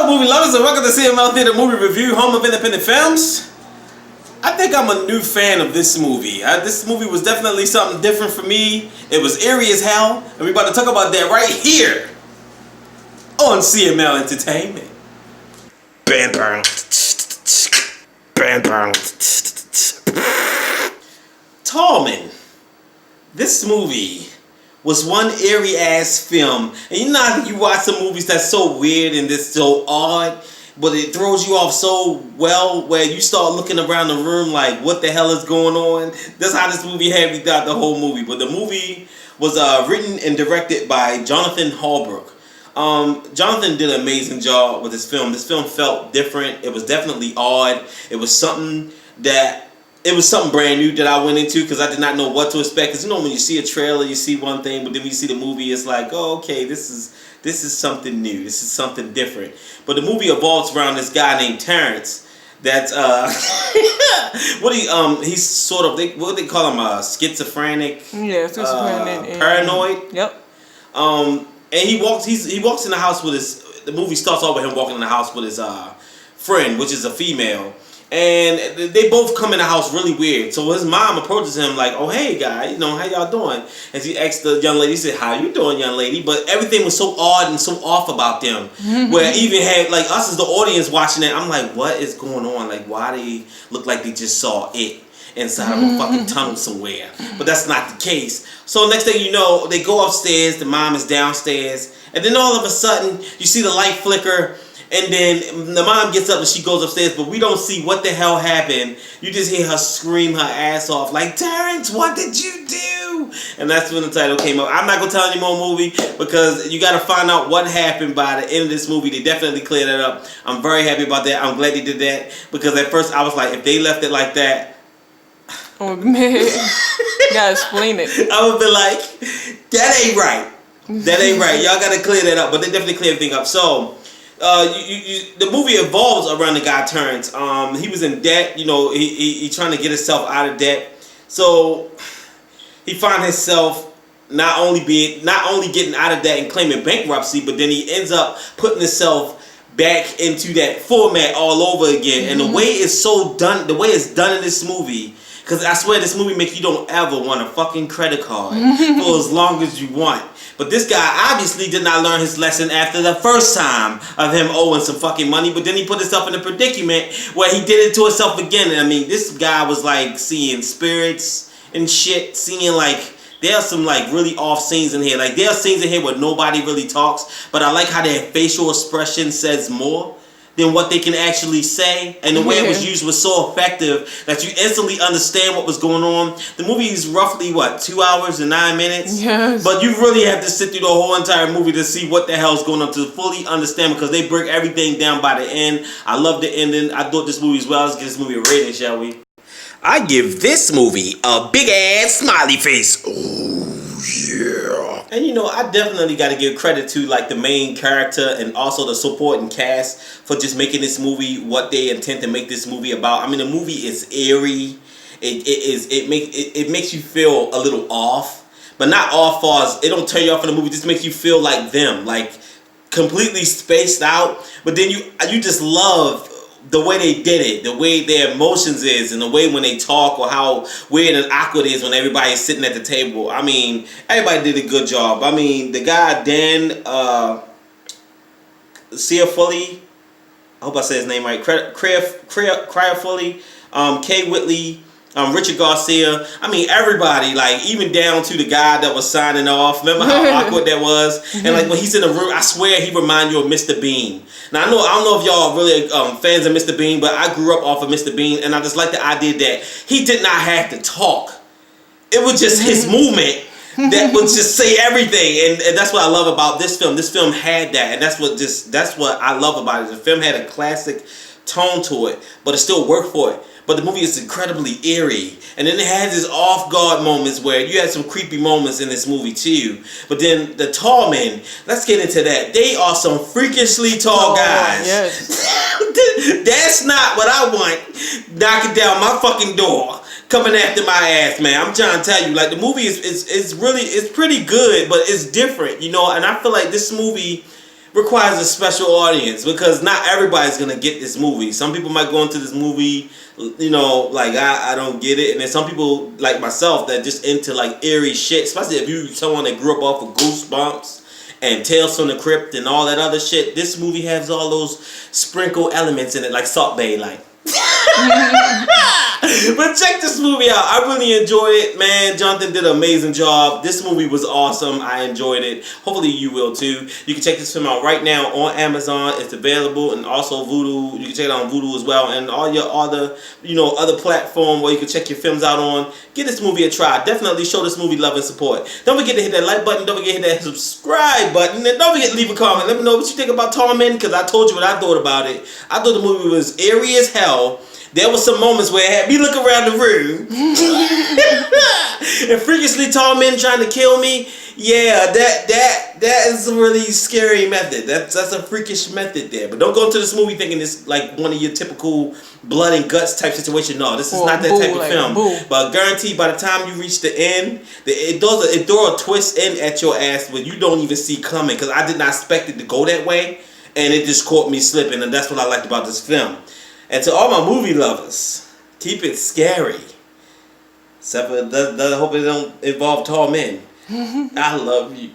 movie lovers, and welcome to CML Theater Movie Review, home of independent films. I think I'm a new fan of this movie. This movie was definitely something different for me. It was eerie as hell, and we're about to talk about that right here on CML Entertainment. Bam, bam, bam, bam. Tallman. This movie was one eerie ass film, and you know how you watch some movies that's so weird and this so odd, but it throws you off so well where you start looking around the room like, what the hell is going on? That's how this movie had me throughout the whole movie. But the movie was written and directed by Jonathan Holbrook. Jonathan did an amazing job with this film. This film felt different. It was definitely odd. It was something brand new that I went into because I did not know what to expect. Because you know when you see a trailer, you see one thing, but then when you see the movie, it's like, oh, okay, this is something new. This is something different. But the movie evolves around this guy named Terrence. That's he's sort of what they call him, schizophrenic. Yeah, schizophrenic. Paranoid. Yep. And he walks in the house with his. The movie starts off with him walking in the house with his friend, which is a female. And they both come in the house really weird. So his mom approaches him like, oh, hey, guy, how y'all doing? And she asked the young lady, he said, how you doing, young lady? But everything was so odd and so off about them. Where even had, like, us as the audience watching it, I'm like, what is going on? Like, why they look like they just saw it inside of a fucking tunnel somewhere? But that's not the case. So next thing you know, they go upstairs, the mom is downstairs, and then all of a sudden, you see the light flicker. And then the mom gets up and she goes upstairs, but we don't see what the hell happened. You just hear her scream her ass off like, Terrence, what did you do? And that's when the title came up. I'm not going to tell any more movie because you got to find out what happened by the end of this movie. They definitely cleared that up. I'm very happy about that. I'm glad they did that because at first I was like, if they left it like that, oh man, you gotta explain it. I would be like, that ain't right. That ain't right. Y'all got to clear that up. But they definitely cleared everything up. So the movie evolves around the guy Terrence. He was in debt. He trying to get himself out of debt. So he found himself not only getting out of debt and claiming bankruptcy, but then he ends up putting himself back into that format all over again. And the way it's done in this movie. Because I swear this movie makes you don't ever want a fucking credit card for as long as you want. But this guy obviously did not learn his lesson after the first time of him owing some fucking money. But then he put himself in a predicament where he did it to himself again. And I mean, this guy was like seeing spirits and shit. Seeing like, there are some like really off scenes in here. Like there are scenes in here where nobody really talks. But I like how their facial expression says more than what they can actually say, and the way it was used was so effective that you instantly understand what was going on. The movie is roughly 2 hours and 9 minutes, yes. But you really have to sit through the whole entire movie to see what the hell's going on to fully understand because they break everything down by the end. I love the ending. I thought this movie as well. Let's give this movie a rating, shall we? I give this movie a big ass smiley face. Oh yeah. And I definitely got to give credit to like the main character and also the supporting cast for just making this movie what they intend to make this movie about. I mean, the movie is eerie. It makes you feel a little off, but not off as it don't turn you off in the movie. It just makes you feel like them, like completely spaced out. But then you just love the way they did it, the way their emotions is, and the way when they talk, or how weird and awkward it is when everybody's sitting at the table. I mean, everybody did a good job. I mean, the guy Dan Ciafulli, I hope I said his name right, Ciafulli, Kay Whitley, Richard Garcia. I mean, everybody, like even down to the guy that was signing off. Remember how awkward that was? And like when he's in the room, I swear he reminds you of Mr. Bean. Now I don't know if y'all are really fans of Mr. Bean, but I grew up off of Mr. Bean, and I just like the idea that he did not have to talk. It was just his movement that would just say everything, and that's what I love about this film. This film had that, and that's what I love about it. The film had a classic tone to it, but it still worked for it. But the movie is incredibly eerie. And then it has these off-guard moments where you had some creepy moments in this movie too. But then the tall men, let's get into that. They are some freakishly tall guys. Yes. That's not what I want knocking down my fucking door, coming after my ass, man. I'm trying to tell you, like, the movie is really, it's pretty good, but it's different, and I feel like this movie requires a special audience because not everybody's gonna get this movie. Some people might go into this movie, you know, like I don't get it, and then some people like myself that just into like eerie shit, especially if you someone that grew up off of Goosebumps and Tales from the Crypt and all that other shit. This movie has all those sprinkle elements in it, like Salt Bae, like. But check this movie out. I really enjoyed it, man. Jonathan did an amazing job. This movie was awesome. I enjoyed it. Hopefully you will too. You can check this film out right now on Amazon. It's available, and also Vudu. You can check it out on Vudu as well, and all your other, other platform where you can check your films out on. Give this movie a try. Definitely show this movie love and support. Don't forget to hit that like button. Don't forget to hit that subscribe button, and don't forget to leave a comment. Let me know what you think about Tall Men, because I told you what I thought about it. I thought the movie was eerie as hell. There was some moments where it had me look around the room and freakishly tall men trying to kill me. Yeah, that is a really scary method. That's a freakish method there. But don't go into this movie thinking it's like one of your typical blood and guts type situation. No, this is not that type of film. But guaranteed by the time you reach the end, it throw a twist in at your ass where you don't even see coming. Because I did not expect it to go that way, and it just caught me slipping, and that's what I liked about this film. And to all my movie lovers, keep it scary. Except for I hope it don't involve tall men. I love you.